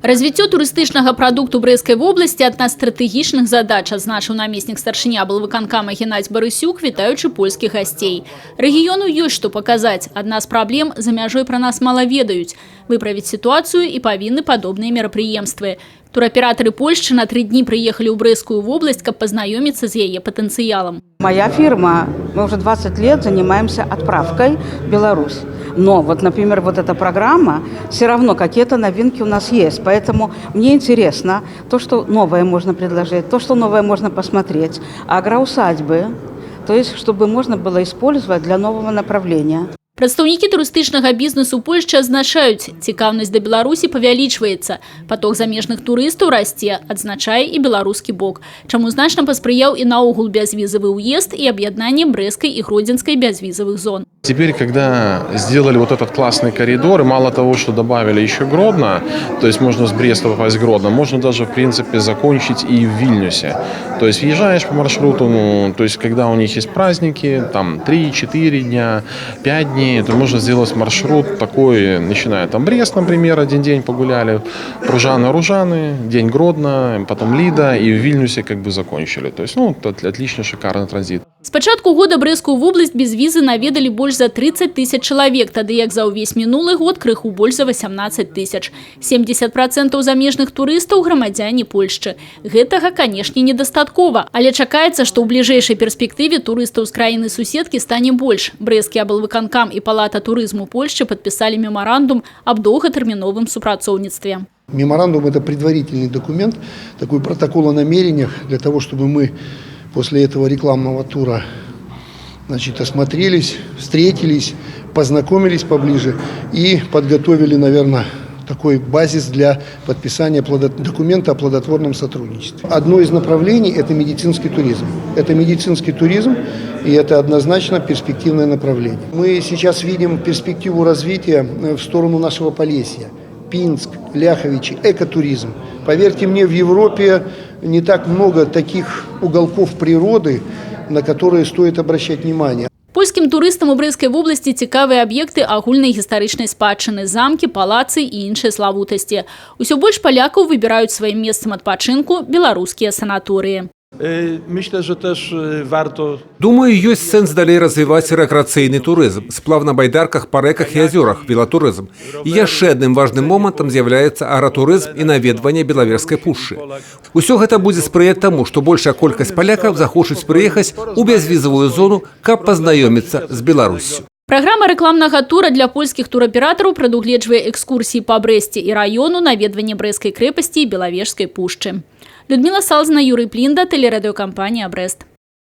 Развіццё турыстычнага прадукту Брэсцкай вобласці – адна з стратэгічных задач, адзначыў намеснік старшыня аблвыканкама Геннадзь Барысюк, вітаючы польскіх гасцей. Рэгіёну ёсць што паказаць. Адна з праблем – за мяжой пра нас мала ведаюць. Выправіць сітуацыю і павінны падобныя мерапрыемствы. Туроператоры Польшчы на 3 дні приехали в Брэсцкую область, чтобы познакомиться с ее потенциалом. Моя фирма, мы уже 20 лет занимаемся отправкой в Беларусь. Но вот, например, вот эта программа, все равно какие-то новинки у нас есть. Поэтому мне интересно то, что новое можно предложить, то, что новое можно посмотреть. Агроусадьбы, то есть чтобы можно было использовать для нового направления. Прадстаўнікі турыстычнага бізнесу Польшчы адзначаюць, цікаўнасць да Беларусі павялічваецца. Поток замежных турыстаў расце, адзначае і беларускі бок. Чаму значна паспрыяў і наогул бязвізавы ўезд і аб'яднанне Брэсцкай і Гродзенскай бязвізавых зон. Теперь, когда сделали вот этот классный коридор, и мало того, что добавили еще Гродно, то есть можно с Бреста попасть в Гродно, можно даже, в принципе, закончить и в Вильнюсе. То есть въезжаешь по маршруту, то есть когда у них есть праздники, там 3-4 дня, 5 дней, то можно сделать маршрут такой, начиная там Брест, например, один день погуляли, Пружаны-Ружаны, день Гродно, потом Лида, и в Вильнюсе как бы закончили. То есть, отлично, шикарный транзит. С пачатку года Брэсцкую вобласць без візы наведали больш за 30 тысяч чалавек, тады як за ўвесь мінулы год крыху больш за 18 тысяч. 70% замежных турыстаў грамадзяне Польшчы. Гэтага, канешне, недастаткова, але чакаецца, што ў бліжэйшай перспектыве турыстаў з краіны-суседкі стане больш. Брэсцкі аблвыканкам і Палата турызму Польшчы падпісалі мемарандум аб доўгатэрміновым супрацоўніцтве. Меморандум – это предварительный документ, такой протокол о намерениях для того, чтобы мы после этого рекламного тура, осмотрелись, встретились, познакомились поближе и подготовили, наверное, такой базис для подписания документа о плодотворном сотрудничестве. Одно из направлений – это медицинский туризм. Это медицинский туризм, и это однозначно перспективное направление. Мы сейчас видим перспективу развития в сторону нашего Полесья. Пинск, Ляховичи, экотуризм. Поверьте мне, в Европе не так много таких уголков природы, на которые стоит обращать внимание. Польскім турыстам у Брэсцкай вобласці цікавыя аб'екты агульнай гістарычнай спадчыны, замкі, палацы і іншыя славутасці. Усё больш палякаў выбіраюць сваім месцам адпачынку беларускія санаторыі. Myślę, że też warto. Думаю, ёсць сэнс далей развіваць рэкрэацыйны турызм, сплав на байдарках па рэках і азёрах, велатурызм. І яшчэ адным важным момантам з'яўляецца агратурызм і наведванне Белаверскай пушчы. Усё гэта будзе спрыяць таму, што большая колькасць палякаў захочуць прыехаць у бязвізавую зону, каб пазнаёміцца з Беларуссю. Праграма рэкламнага тура для польскіх тураператараў прадугледжвае экскурсіі па Брэсце і раёну, наведванне Брэсцкай крэпасці і Белавежскай пушчы. Людмила Салзна, Юрий Плинда, телерадиокомпания «Брест».